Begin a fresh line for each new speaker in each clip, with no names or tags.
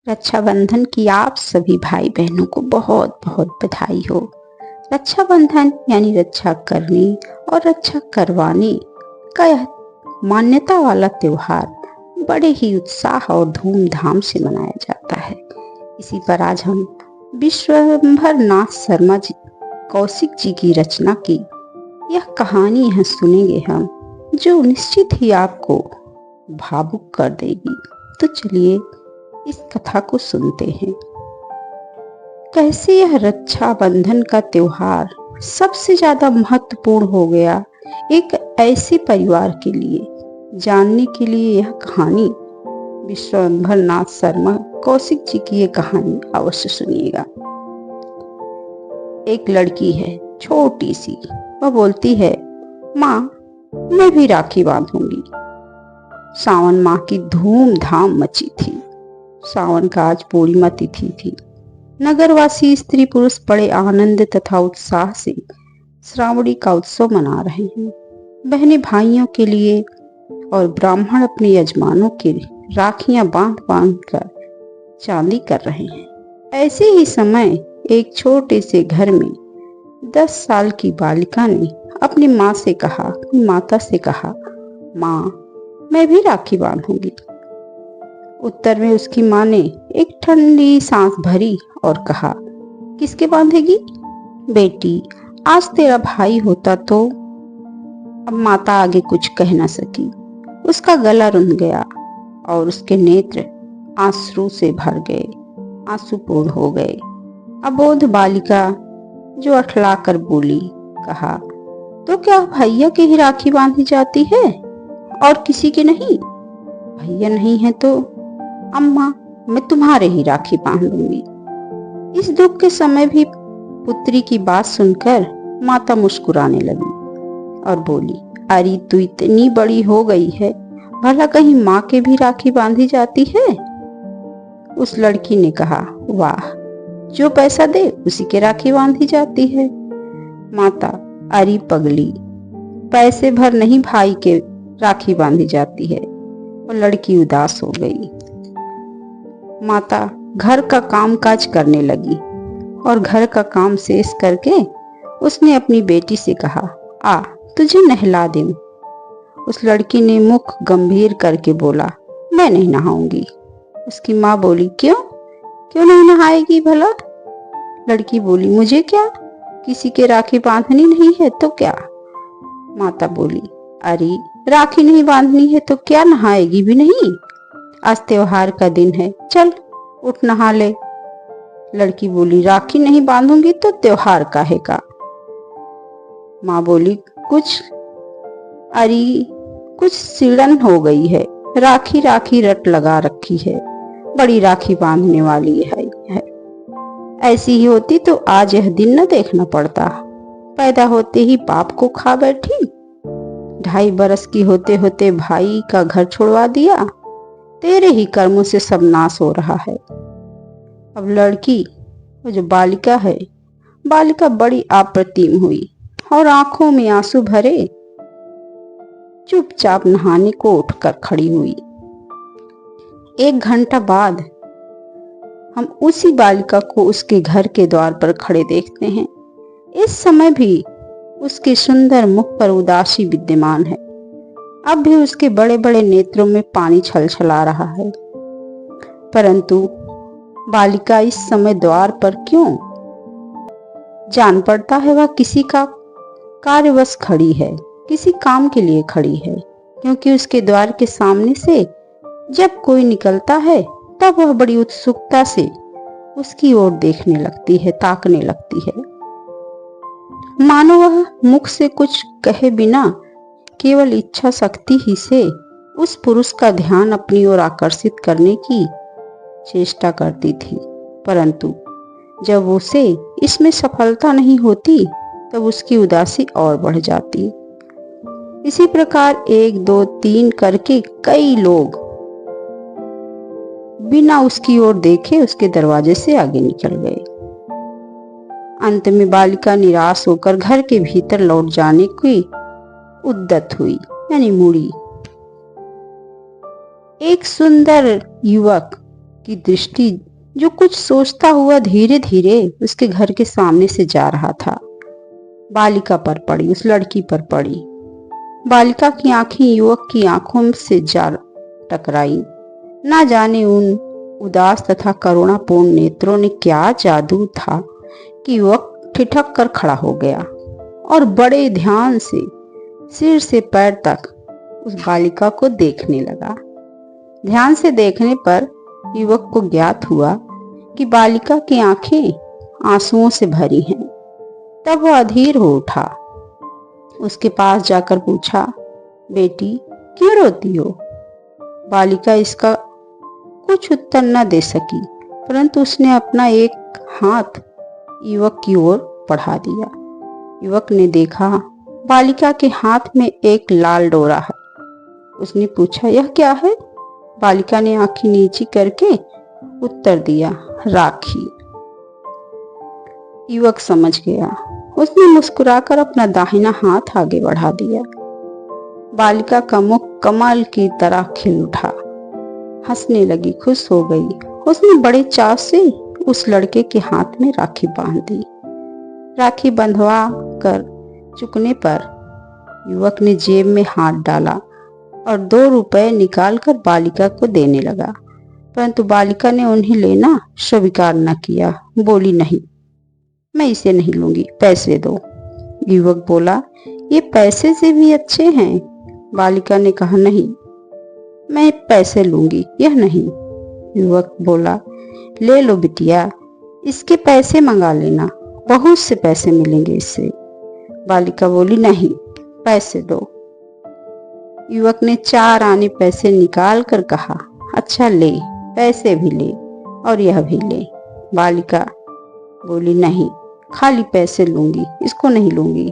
रक्षाबंधन की आप सभी भाई बहनों को बहुत बहुत बधाई हो। रक्षाबंधन यानी रक्षा करने और रक्षा करवाने का यह मान्यता वाला त्योहार बड़े ही उत्साह और धूमधाम से मनाया जाता है। इसी पर आज हम विश्वंभर नाथ शर्मा जी कौशिक जी की रचना की यह कहानी यहाँ सुनेंगे हम, जो निश्चित ही आपको भावुक कर देगी। तो चलिए इस कथा को सुनते हैं। कैसे यह रक्षाबंधन का त्योहार सबसे ज्यादा महत्वपूर्ण हो गया एक ऐसे परिवार के लिए। जानने के लिए यह कहानी विश्वंभर नाथ शर्मा कौशिक जी की ये कहानी अवश्य सुनिएगा। एक लड़की है छोटी सी, वह बोलती है, माँ मैं भी राखी बांधूंगी। सावन माह की धूमधाम मची थी। सावन का आज पूर्णिमा तिथि थी। नगरवासी स्त्री पुरुष बड़े आनंद तथा उत्साह से श्रावणी का उत्सव मना रहे हैं। बहनें भाइयों के लिए और ब्राह्मण अपने यजमानों के राखियां बांध बांध कर चांदी कर रहे हैं। ऐसे ही समय एक छोटे से घर में 10 साल की बालिका ने अपनी माता से कहा, माँ मैं भी राखी बांधूंगी। उत्तर में उसकी माँ ने एक ठंडी सांस भरी और कहा, किसके बांधेगी? बेटी आज तेरा भाई होता तो। अब माता आगे कुछ कह न सकी। उसका गला रुंध गया और उसके नेत्र आंसू से भर गए, आंसूपूर्ण हो गए। अबोध बालिका जो अठला कर बोली, कहा, तो क्या भैया की ही राखी बांधी जाती है और किसी की नहीं? भैया नहीं है तो अम्मा मैं तुम्हारे ही राखी बांध लूंगी। इस दुख के समय भी पुत्री की बात सुनकर माता मुस्कुराने लगी और बोली, अरे तू इतनी बड़ी हो गई है, भला कहीं माँ के भी राखी बांधी जाती है? उस लड़की ने कहा, वाह, जो पैसा दे उसी के राखी बांधी जाती है। माता, अरे पगली, पैसे भर नहीं भाई के राखी बांधी जाती है। और लड़की उदास हो गई। माता घर का काम काज करने लगी और घर का काम शेष करके उसने अपनी बेटी से कहा, आ तुझे नहला दूं। उस लड़की ने मुख गंभीर करके बोला, मैं नहीं नहाऊंगी। उसकी माँ बोली, क्यों नहीं नहाएगी भला? लड़की बोली, मुझे क्या, किसी के राखी बांधनी नहीं है तो क्या? माता बोली, अरे राखी नहीं बांधनी है तो क्या नहाएगी भी नहीं? आज त्योहार का दिन है, चल उठ नहा ले। लड़की बोली, राखी नहीं बांधूंगी तो त्योहार काहे का? माँ बोली, कुछ सिड़न हो गई है, राखी रट लगा रखी है, बड़ी राखी बांधने वाली है। ऐसी ही होती तो आज यह दिन न देखना पड़ता। पैदा होते ही बाप को खा बैठी, 2.5 बरस की होते होते भाई का घर छुड़वा दिया। तेरे ही कर्मों से सब नाश हो रहा है। अब लड़की, वो जो बालिका है, बालिका बड़ी अप्रतिम हुई और आंखों में आंसू भरे चुपचाप नहाने को उठकर खड़ी हुई। 1 घंटा बाद हम उसी बालिका को उसके घर के द्वार पर खड़े देखते हैं। इस समय भी उसके सुंदर मुख पर उदासी विद्यमान है। अब भी उसके बड़े बड़े नेत्रों में पानी छलछला रहा है। परंतु बालिका इस समय द्वार पर क्यों? जान पड़ता है वह किसी का कार्यवश खड़ी है, किसी काम के लिए खड़ी है, क्योंकि उसके द्वार के सामने से जब कोई निकलता है तब वह बड़ी उत्सुकता से उसकी ओर देखने लगती है, ताकने लगती है, मानो वह मुख से कुछ कहे बिना केवल इच्छा शक्ति ही से उस पुरुष का ध्यान अपनी ओर आकर्षित करने की चेष्टा करती थी। परंतु जब उसे इसमें सफलता नहीं होती तब उसकी उदासी और बढ़ जाती। इसी प्रकार 1 2 3 करके कई लोग बिना उसकी ओर देखे उसके दरवाजे से आगे निकल गए। अंत में बालिका निराश होकर घर के भीतर लौट जाने की उद्यत हुई, यानी मुड़ी। एक सुंदर युवक की दृष्टि जो कुछ सोचता हुआ धीरे धीरे उसके घर के सामने से जा रहा था, बालिका पर पड़ी, उस लड़की पर पड़ी। बालिका की आंखें युवक की आंखों से जा टकराई। ना जाने उन उदास तथा करुणापूर्ण नेत्रों ने क्या जादू था कि युवक ठिठक कर खड़ा हो गया और बड़े ध्यान से सिर से पैर तक उस बालिका को देखने लगा। ध्यान से देखने पर युवक को ज्ञात हुआ कि बालिका की आंखें आंसुओं से भरी हैं। तब वह अधीर हो उठा। उसके पास जाकर पूछा, बेटी क्यों रोती हो? बालिका इसका कुछ उत्तर न दे सकी, परंतु उसने अपना एक हाथ युवक की ओर बढ़ा दिया। युवक ने देखा बालिका के हाथ में एक लाल डोरा है। उसने पूछा, यह क्या है? बालिका ने आंखें नीची करके उत्तर दिया, राखी। युवक समझ गया। उसने मुस्कुराकर अपना दाहिना हाथ आगे बढ़ा दिया। बालिका का मुख कमल की तरह खिल उठा, हंसने लगी, खुश हो गई। उसने बड़े चाव से उस लड़के के हाथ में राखी बांध दी। राखी बंधवा कर चुकने पर युवक ने जेब में हाथ डाला और 2 रुपए निकालकर बालिका को देने लगा, परंतु बालिका ने उन्हें लेना स्वीकार न किया। बोली, नहीं, मैं इसे नहीं लूंगी, पैसे दो। युवक बोला, ये पैसे से भी अच्छे हैं। बालिका ने कहा, नहीं, मैं पैसे लूंगी, यह नहीं। युवक बोला, ले लो बिटिया, इसके पैसे मंगा लेना, बहुत से पैसे मिलेंगे इससे। बालिका बोली, नहीं, पैसे दो। युवक ने 4 आने पैसे निकाल कर कहा, अच्छा ले, पैसे भी ले और यह भी ले। बालिका बोली, नहीं, खाली पैसे लूंगी, इसको नहीं लूंगी।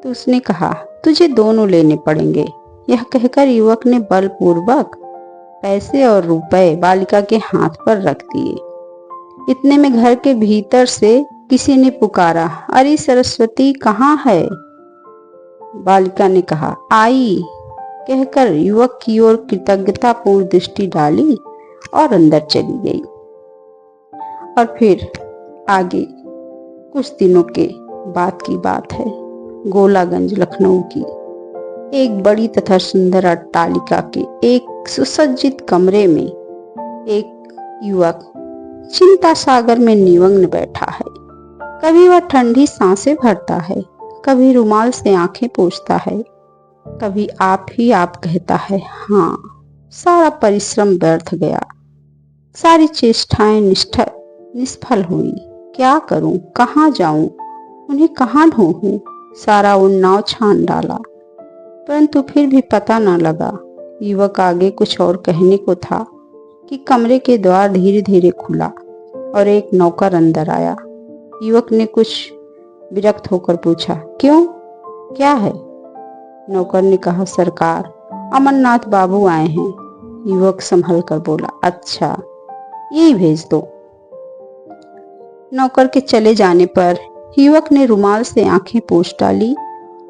तो उसने कहा, तुझे दोनों लेने पड़ेंगे। यह कहकर युवक ने बलपूर्वक पैसे और रुपए बालिका के हाथ पर रख दिए। इतने में घर के भीतर से किसी ने पुकारा, अरे सरस्वती कहाँ है? बालिका ने कहा, आई, कहकर युवक की ओर कृतज्ञतापूर्ण दृष्टि डाली और अंदर चली गई। और फिर आगे कुछ दिनों के बाद की बात है। गोलागंज लखनऊ की एक बड़ी तथा सुंदर अट्टालिका के एक सुसज्जित कमरे में एक युवक चिंता सागर में निमग्न बैठा है। कभी वह ठंडी सांसें भरता है, कभी रुमाल से आंखें पोंछता है, कभी आप ही आप कहता है, हाँ, सारा परिश्रम व्यर्थ गया, सारी चेष्टाएं निष्फल हुई। क्या करूं, कहाँ जाऊं, उन्हें कहाँ ढूंढूं? सारा उन्नाव छान डाला, परंतु फिर भी पता न लगा। युवक आगे कुछ और कहने को था कि कमरे के द्वार धीरे धीरे खुला और एक नौकर अंदर आया। युवक ने कुछ विरक्त होकर पूछा, क्यों, क्या है? नौकर ने कहा, सरकार, अमरनाथ बाबू आए हैं। युवक संभल कर बोला, अच्छा, यही भेज दो। नौकर के चले जाने पर युवक ने रुमाल से आंखें पोंछ डाली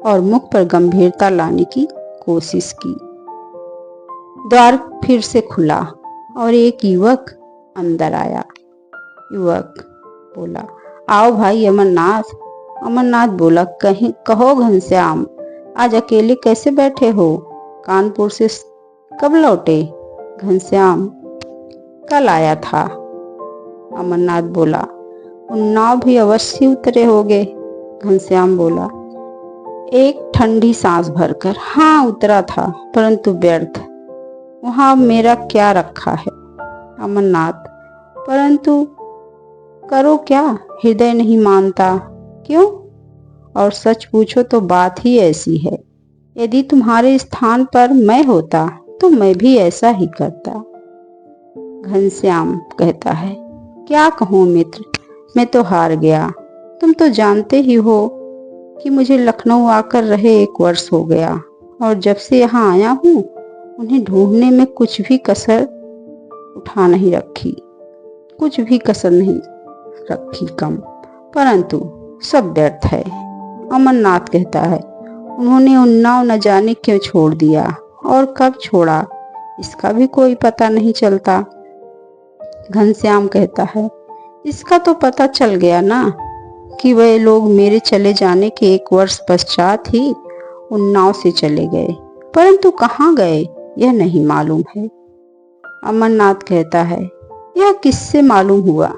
और मुख पर गंभीरता लाने की कोशिश की। द्वार फिर से खुला और एक युवक अंदर आया। युवक बोला, आओ भाई अमरनाथ। अमरनाथ बोला, कहीं कहो घनश्याम, आज अकेले कैसे बैठे हो? कानपुर से कब लौटे? घनश्याम, कल आया था। अमरनाथ बोला, उन्नाव भी अवश्य उतरे होगे? घनश्याम बोला, एक ठंडी सांस भरकर, हाँ उतरा था, परंतु व्यर्थ। वहां मेरा क्या रखा है? अमरनाथ, परंतु करो क्या, हृदय नहीं मानता। क्यों? और सच पूछो तो बात ही ऐसी है। यदि तुम्हारे स्थान पर मैं होता तो मैं भी ऐसा ही करता। घनश्याम कहता है, क्या कहूँ मित्र, मैं तो हार गया। तुम तो जानते ही हो कि मुझे लखनऊ आकर रहे 1 वर्ष हो गया और जब से यहाँ आया हूँ उन्हें ढूंढने में कुछ भी कसर नहीं रखी कम, परंतु सब व्यर्थ है। अमरनाथ कहता है, उन्होंने उन्नाव न जाने क्यों छोड़ दिया और कब छोड़ा, इसका भी कोई पता नहीं चलता। घनश्याम कहता है, इसका तो पता चल गया ना कि वह लोग मेरे चले जाने के 1 वर्ष पश्चात ही उन नाव से चले गए, परंतु कहाँ गए यह नहीं मालूम है। अमरनाथ कहता है, यह किससे मालूम हुआ?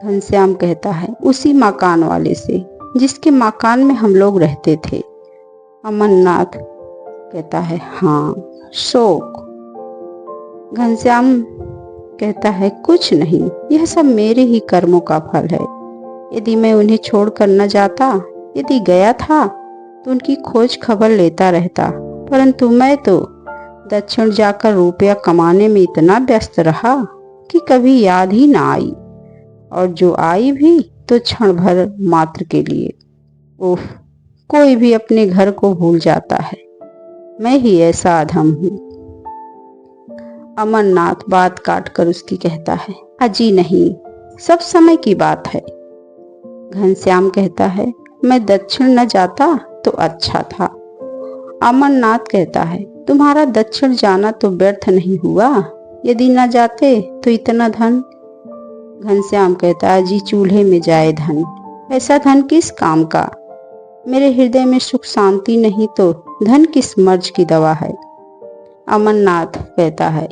घनश्याम कहता है, उसी मकान वाले से जिसके मकान में हम लोग रहते थे। अमरनाथ कहता है, हाँ, शोक। घनश्याम कहता है, कुछ नहीं, यह सब मेरे ही कर्मों का फल है। यदि मैं उन्हें छोड़कर न जाता, यदि गया था तो उनकी खोज खबर लेता रहता, परंतु मैं तो दक्षिण जाकर रुपया कमाने में इतना व्यस्त रहा कि कभी याद ही ना आई, और जो आई भी तो क्षण भर मात्र के लिए। ओह, कोई भी अपने घर को भूल जाता है, मैं ही ऐसा अधम हूँ। अमरनाथ बात काट कर उसकी कहता है, अजी नहीं, सब समय की बात है। घनश्याम कहता है, मैं दक्षिण न जाता तो अच्छा था। अमरनाथ कहता है, तुम्हारा दक्षिण जाना तो व्यर्थ नहीं हुआ, यदि न जाते तो इतना धन। घनश्याम कहता है, जी चूल्हे में जाए धन, ऐसा धन किस काम का? मेरे हृदय में सुख शांति नहीं तो धन किस मर्ज की दवा है। अमरनाथ कहता है,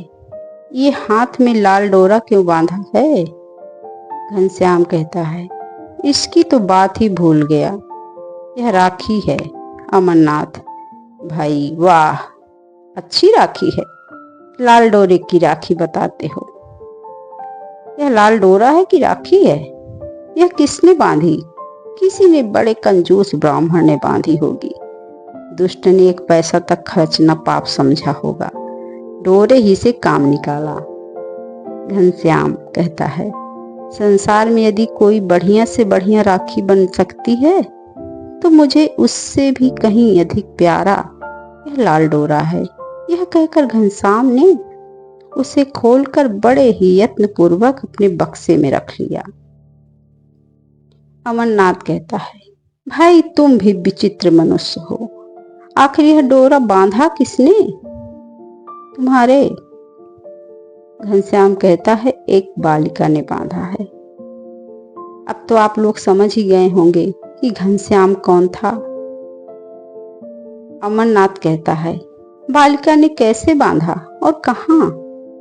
ये हाथ में लाल डोरा क्यों बांधा है? घनश्याम कहता है, इसकी तो बात ही भूल गया, यह राखी है। अमरनाथ, भाई वाह, अच्छी राखी है, लाल डोरे की राखी बताते हो। यह लाल डोरा है कि राखी है? यह किसने बांधी? किसी ने बड़े कंजूस ब्राह्मण ने बांधी होगी। दुष्ट ने 1 पैसा तक खर्चना पाप समझा होगा, डोरे ही से काम निकाला। घनश्याम कहता है, संसार में यदि कोई बढ़िया से बढ़िया राखी बन सकती है तो मुझे उससे भी कहीं अधिक प्यारा यह लाल डोरा है। यह कहकर घनश्याम ने उसे खोलकर बड़े ही यत्न पूर्वक अपने बक्से में रख लिया। अमरनाथ कहता है, भाई तुम भी विचित्र मनुष्य हो, आखिर यह डोरा बांधा किसने? तुम्हारे? घनश्याम कहता है, एक बालिका ने बांधा है। अब तो आप लोग समझ ही गए होंगे कि घनश्याम कौन था। अमरनाथ कहता है, बालिका ने कैसे बांधा और कहाँ?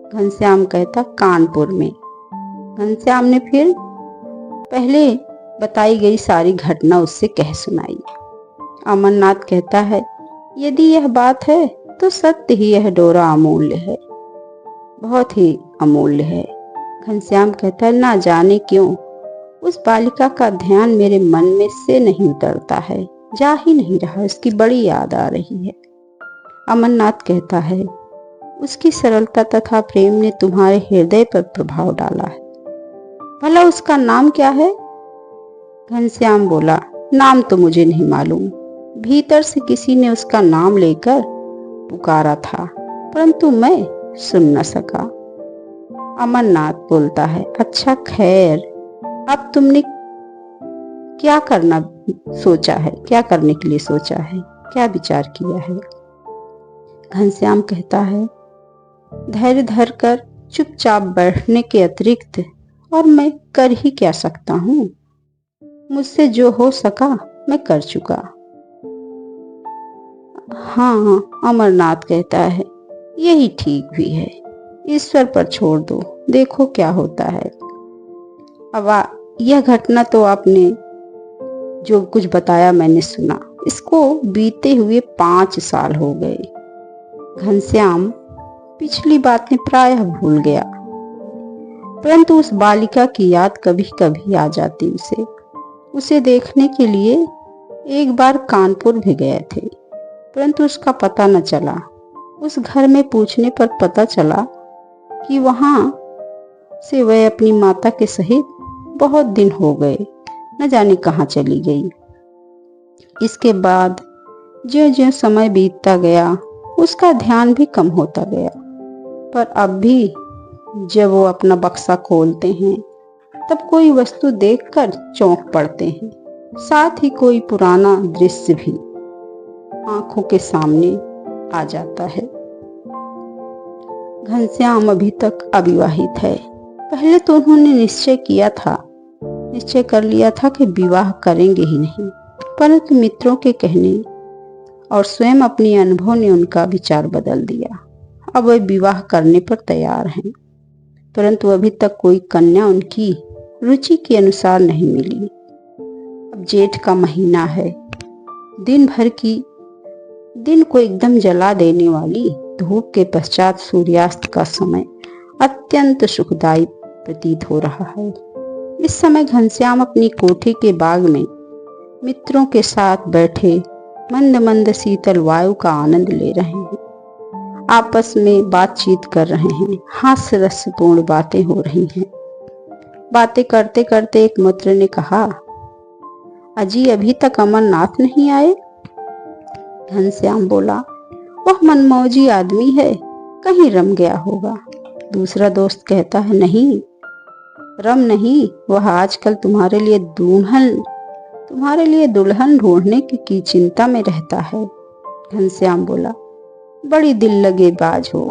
घनश्याम कहता, कानपुर में। घनश्याम ने फिर पहले बताई गई सारी घटना उससे कह सुनाई। अमरनाथ कहता है, यदि यह बात है तो सत्य ही यह डोरा अमूल्य है, बहुत ही अमूल्य है। घनश्याम कहता है, ना जाने क्यों उस बालिका का ध्यान मेरे मन में से नहीं उतरता है, जा ही नहीं रहा, उसकी बड़ी याद आ रही है। अमरनाथ कहता है, उसकी सरलता तथा प्रेम ने तुम्हारे हृदय पर प्रभाव डाला है, भला उसका नाम क्या है? घनश्याम बोला, नाम तो मुझे नहीं मालूम, भीतर से किसी ने उसका नाम लेकर पुकारा था, परंतु मैं सुन न सका। अमरनाथ बोलता है, अच्छा खैर, अब तुमने क्या करना सोचा है, क्या करने के लिए सोचा है, क्या विचार किया है? घनश्याम कहता है, धैर्य धर कर चुपचाप बैठने के अतिरिक्त और मैं कर ही क्या सकता हूँ? मुझसे जो हो सका मैं कर चुका। हाँ, अमरनाथ कहता है, यही ठीक भी है, ईश्वर पर छोड़ दो, देखो क्या होता है। अब यह घटना तो आपने जो कुछ बताया मैंने सुना, इसको बीते हुए 5 साल हो गए। घनश्याम पिछली बातें प्रायः भूल गया, परंतु उस बालिका की याद कभी कभी आ जाती उसे देखने के लिए एक बार कानपुर भी गए थे, परंतु उसका पता न चला। उस घर में पूछने पर पता चला कि वहां से वह अपनी माता के सहित बहुत दिन हो गए न जाने कहाँ चली गई। इसके बाद ज्यों-ज्यों समय बीतता गया उसका ध्यान भी कम होता गया, पर अब भी जब वो अपना बक्सा खोलते हैं तब कोई वस्तु देखकर चौंक पड़ते हैं, साथ ही कोई पुराना दृश्य भी आंखों के सामने आ जाता है। घनश्याम अभी तक अविवाहित है, पहले तो उन्होंने निश्चय कर लिया था कि विवाह करेंगे ही नहीं, परंतु मित्रों के कहने और स्वयं अपनी अनुभव ने उनका विचार बदल दिया। अब वे विवाह करने पर तैयार हैं, परंतु अभी तक कोई कन्या उनकी रुचि के अनुसार नहीं मिली। अब जेठ का महीना है। दिन को एकदम जला देने वाली धूप के पश्चात सूर्यास्त का समय अत्यंत सुखदायी प्रतीत हो रहा है। इस समय घनश्याम अपनी कोठी के बाग में मित्रों के साथ बैठे मंद मंद शीतल वायु का आनंद ले रहे हैं। आपस में बातचीत कर रहे हैं, हास्य रसपूर्ण बातें हो रही हैं। बातें करते करते एक मित्र ने कहा, अजी अभी तक अमरनाथ नहीं आए? घनश्याम बोला, वह मनमौजी आदमी है, कहीं रम गया होगा। दूसरा दोस्त कहता है, नहीं रम नहीं, वह आजकल तुम्हारे लिए दुल्हन ढूंढने की चिंता में रहता है। घनश्याम बोला, बड़ी दिल लगे बाज हो।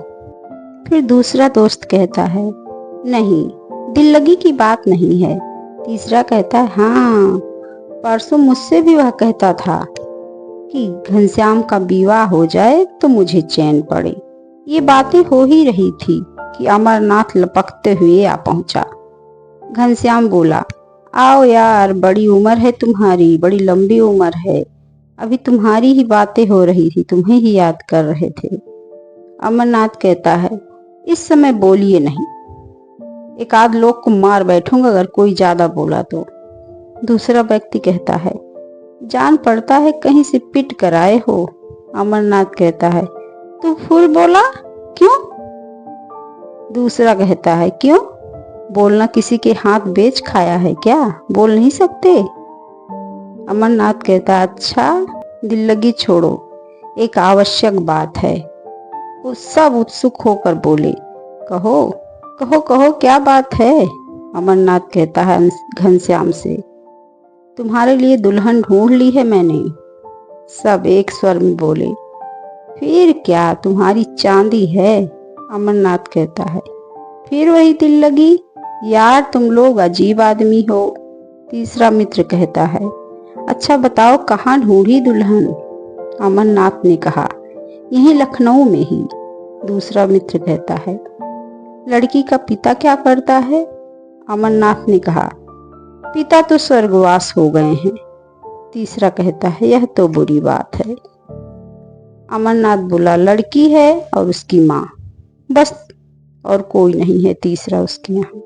फिर दूसरा दोस्त कहता है, नहीं दिल लगी की बात नहीं है। तीसरा कहता है, हाँ परसों मुझसे भी वह कहता था कि घनश्याम का विवाह हो जाए तो मुझे चैन पड़े। ये बातें हो ही रही थी कि अमरनाथ लपकते हुए आ पहुंचा। घनश्याम बोला, आओ यार, बड़ी उम्र है तुम्हारी, बड़ी लंबी उम्र है। अभी तुम्हारी ही बातें हो रही थी, तुम्हें ही याद कर रहे थे। अमरनाथ कहता है, इस समय बोलिए नहीं, एक आध लोग को मार बैठूंगा अगर कोई ज्यादा बोला तो। दूसरा व्यक्ति कहता है, जान पड़ता है कहीं से पिट कर आए हो। अमरनाथ कहता है, तू फूल बोला क्यों? दूसरा कहता है, क्यों बोलना किसी के हाथ बेच खाया है क्या, बोल नहीं सकते? अमरनाथ कहता है, अच्छा दिल लगी छोड़ो, एक आवश्यक बात है। वो सब उत्सुक होकर बोले, कहो कहो कहो क्या बात है? अमरनाथ कहता है घनश्याम से, तुम्हारे लिए दुल्हन ढूंढ ली है मैंने। सब एक स्वर में बोले, फिर क्या तुम्हारी चांदी है? अमरनाथ कहता है, फिर वही दिल लगी, यार तुम लोग अजीब आदमी हो। तीसरा मित्र कहता है, अच्छा बताओ कहाँ ढूंढी दुल्हन? अमरनाथ ने कहा, यहीं लखनऊ में ही। दूसरा मित्र कहता है, लड़की का पिता क्या करता है? अमरनाथ ने कहा, पिता तो स्वर्गवास हो गए हैं। तीसरा कहता है, यह तो बुरी बात है। अमरनाथ बोला, लड़की है और उसकी माँ, बस और कोई नहीं है तीसरा उसके यहाँ।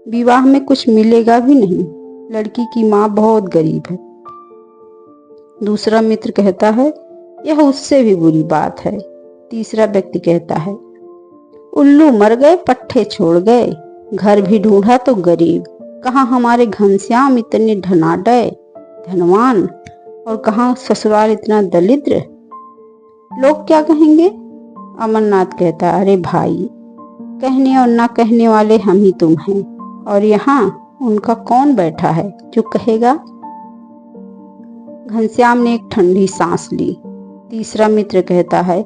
विवाह में कुछ मिलेगा भी नहीं, लड़की की माँ बहुत गरीब है। दूसरा मित्र कहता है, यह उससे भी बुरी बात है। तीसरा व्यक्ति कहता है, उल्लू मर गए पट्ठे छोड़ गए, घर भी ढूंढा तो गरीब, कहाँ हमारे घनश्याम इतने धनवान, और कहाँ ससुराल इतना दरिद्र, लोग क्या कहेंगे? अमरनाथ कहता है, अरे भाई, कहने और ना कहने वाले हम ही तुम हैं, और यहाँ उनका कौन बैठा है जो कहेगा? घनश्याम ने एक ठंडी सांस ली। तीसरा मित्र कहता है,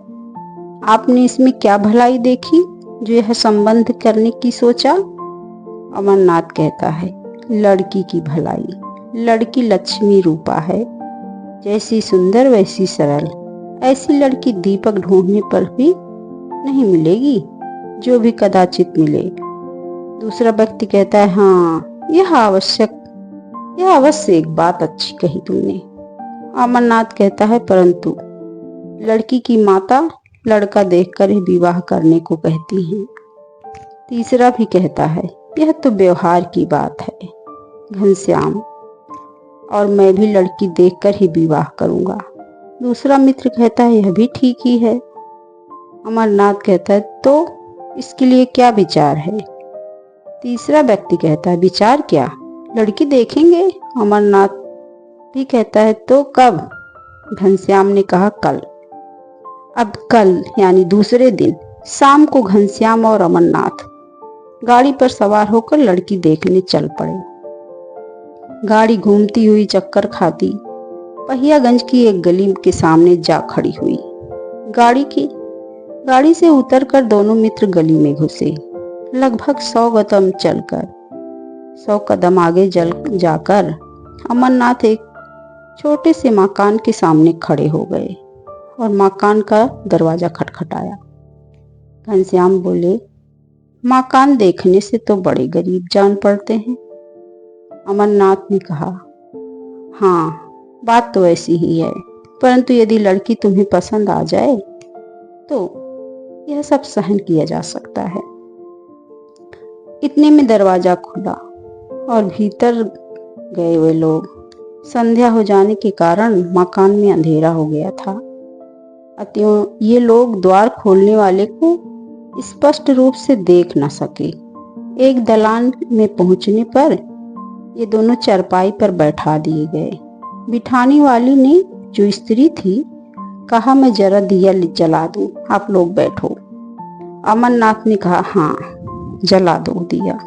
आपने इसमें क्या भलाई देखी जो यह संबंध करने की सोचा? अमरनाथ कहता है, लड़की की भलाई। लड़की लक्ष्मी रूपा है, जैसी सुंदर वैसी सरल। ऐसी लड़की दीपक ढूंढने पर भी नहीं मिलेगी, जो भी कदाचित मिले। दूसरा व्यक्ति कहता है, हाँ यह अवश्य एक बात अच्छी कही तुमने। अमरनाथ कहता है, परंतु लड़की की माता लड़का देखकर ही विवाह करने को कहती हैं। तीसरा भी कहता है, यह तो व्यवहार की बात है घनश्याम, और मैं भी लड़की देखकर ही विवाह करूंगा। दूसरा मित्र कहता है, यह भी ठीक ही है। अमरनाथ कहता है, तो इसके लिए क्या विचार है? तीसरा व्यक्ति कहता है, विचार क्या, लड़की देखेंगे। अमरनाथ भी कहता है, तो कब? घनश्याम ने कहा, कल। अब कल यानी दूसरे दिन शाम को घनश्याम और अमरनाथ गाड़ी पर सवार होकर लड़की देखने चल पड़े। गाड़ी घूमती हुई चक्कर खाती पहियागंज की एक गली के सामने जा खड़ी हुई। गाड़ी से उतरकर दोनों मित्र गली में घुसे। लगभग 100 कदम आगे जल जाकर अमरनाथ एक छोटे से मकान के सामने खड़े हो गए और मकान का दरवाजा खटखटाया। घनश्याम बोले, मकान देखने से तो बड़े गरीब जान पड़ते हैं। अमरनाथ ने कहा, हाँ बात तो ऐसी ही है, परंतु यदि लड़की तुम्हें पसंद आ जाए तो यह सब सहन किया जा सकता है। इतने में दरवाजा खुला और भीतर गए वे लोग। संध्या हो जाने के कारण मकान में अंधेरा हो गया था, अतः ये लोग द्वार खोलने वाले को स्पष्ट रूप से देख न सके। एक दलान में पहुंचने पर ये दोनों चारपाई पर बैठा दिए गए। बिठाने वाली ने, जो स्त्री थी, कहा, मैं जरा दिया जला दूं, आप लोग बैठो। अमरनाथ ने कहा, हाँ जला दो दिया।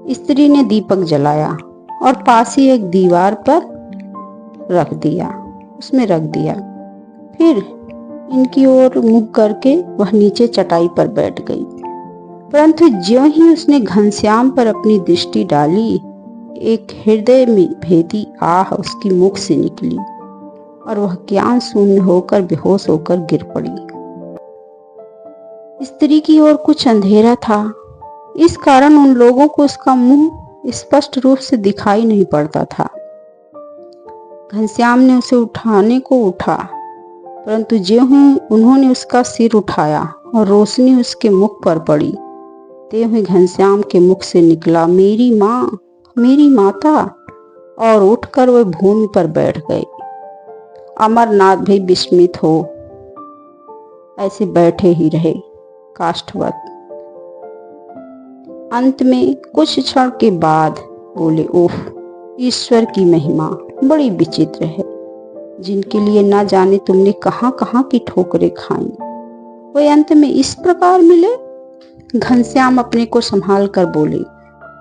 स्त्री ने दीपक जलाया और पास ही एक दीवार पर उसमें रख दिया। फिर इनकी ओर मुख करके वह नीचे चटाई पर बैठ गई। परंतु ज्यों ही उसने घनश्याम पर अपनी दृष्टि डाली, एक हृदय में भेदी आह उसकी मुख से निकली और वह ज्ञान शून्य होकर बेहोश होकर गिर पड़ी। स्त्री की ओर कुछ अंधेरा था, इस कारण उन लोगों को उसका मुंह स्पष्ट रूप से दिखाई नहीं पड़ता था। घनश्याम ने उसे उठाने को उठा, परंतु ज्यों ही उन्होंने उसका सिर उठाया और रोशनी उसके मुख पर पड़ी, त्यों ही घनश्याम के मुख से निकला, मेरी माँ, मेरी माता, और उठकर वे भूमि पर बैठ गए। अमरनाथ भी विस्मित हो ऐसे बैठे ही रहे, काष्ठवत। अंत में कुछ क्षण के बाद बोले, ओह, ईश्वर की महिमा बड़ी विचित्र है, जिनके लिए ना जाने तुमने कहां कहां की ठोकरें खाई, वे अंत में इस प्रकार मिले। घनश्याम अपने को संभाल कर बोले,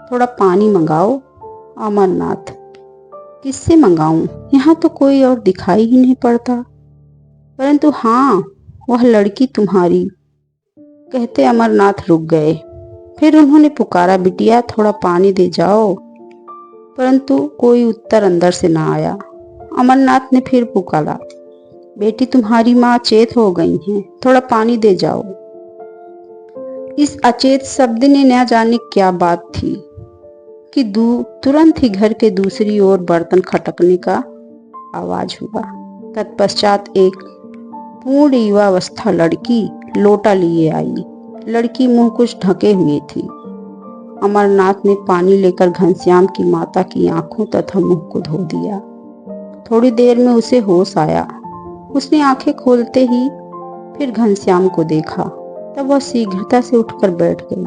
थोड़ा पानी मंगाओ। अमरनाथ, किससे मंगाऊं, यहाँ तो कोई और दिखाई ही नहीं पड़ता। परंतु हाँ, वह लड़की तुम्हारी। कहते अमरनाथ रुक गए। फिर उन्होंने पुकारा, बिटिया थोड़ा पानी दे जाओ। परंतु कोई उत्तर अंदर से ना आया। अमरनाथ ने फिर पुकारा, बेटी तुम्हारी माँ चेत हो गई हैं, थोड़ा पानी दे जाओ। इस अचेत शब्द ने न जाने क्या बात थी कि तुरंत ही घर के दूसरी ओर बर्तन खटकने का आवाज हुआ। तत्पश्चात एक पूर्ण युवावस्था लड़की लोटा लिए आई। लड़की मुंह कुछ ढके हुए थी। अमरनाथ ने पानी लेकर घनश्याम की माता की आंखों तथा मुंह को धो दिया। थोड़ी देर में उसे होश आया। उसने आंखें खोलते ही फिर घनश्याम को देखा। तब वह शीघ्रता से उठकर बैठ गई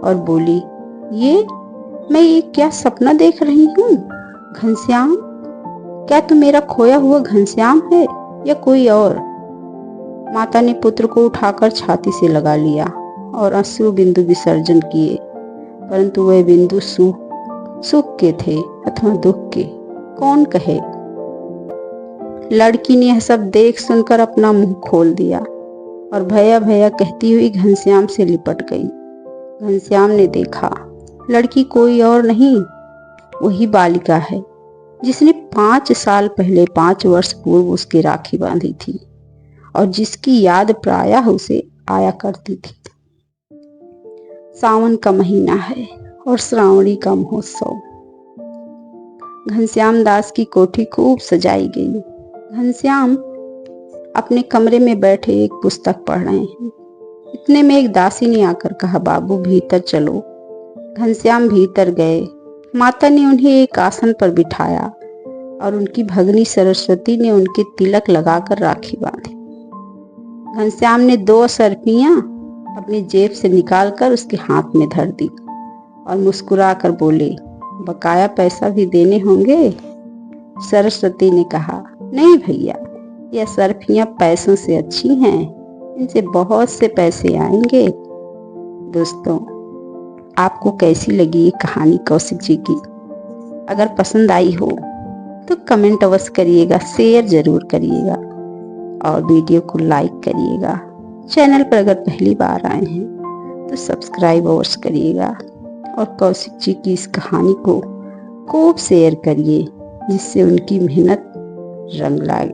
और बोली, मैं ये क्या सपना देख रही हूँ? घनश्याम, क्या तू मेरा खोया हुआ घनश्याम है या कोई और? माता ने पुत्र को उठाकर छाती से लगा लिया और अश्रु बिंदु विसर्जन किए, परंतु वह बिंदु सुख के थे अथवा दुख के, कौन कहे। लड़की ने यह सब देख सुनकर अपना मुंह खोल दिया और भैया भैया कहती हुई घनश्याम से लिपट गई। घनश्याम ने देखा, लड़की कोई और नहीं, वही बालिका है जिसने 5 साल पहले 5 वर्ष पूर्व उसकी राखी बांधी थी और जिसकी याद प्रायः उसे आया करती थी। सावन का महीना है और श्रावणी का महोत्सव। घनश्याम दास की कोठी खूब सजाई गई। घनश्याम अपने कमरे में बैठे एक पुस्तक पढ़ रहे हैं। इतने में एक दासी ने आकर कहा, बाबू भीतर चलो। घनश्याम भीतर गए। माता ने उन्हें एक आसन पर बिठाया और उनकी भगनी सरस्वती ने उनके तिलक लगाकर राखी बांधी। घनश्याम ने 2 सरफियां अपनी जेब से निकालकर उसके हाथ में धर दी और मुस्कुराकर बोले, बकाया पैसा भी देने होंगे? सरस्वती ने कहा, नहीं भैया, यह सरफियां पैसों से अच्छी हैं, इनसे बहुत से पैसे आएंगे। दोस्तों, आपको कैसी लगी ये कहानी कौशिक जी की? अगर पसंद आई हो तो कमेंट अवश्य करिएगा, शेयर जरूर करिएगा और वीडियो को लाइक करिएगा। चैनल पर अगर पहली बार आए हैं तो सब्सक्राइब अवश्य करिएगा और कौशिक जी की इस कहानी को खूब शेयर करिए, जिससे उनकी मेहनत रंग लाए।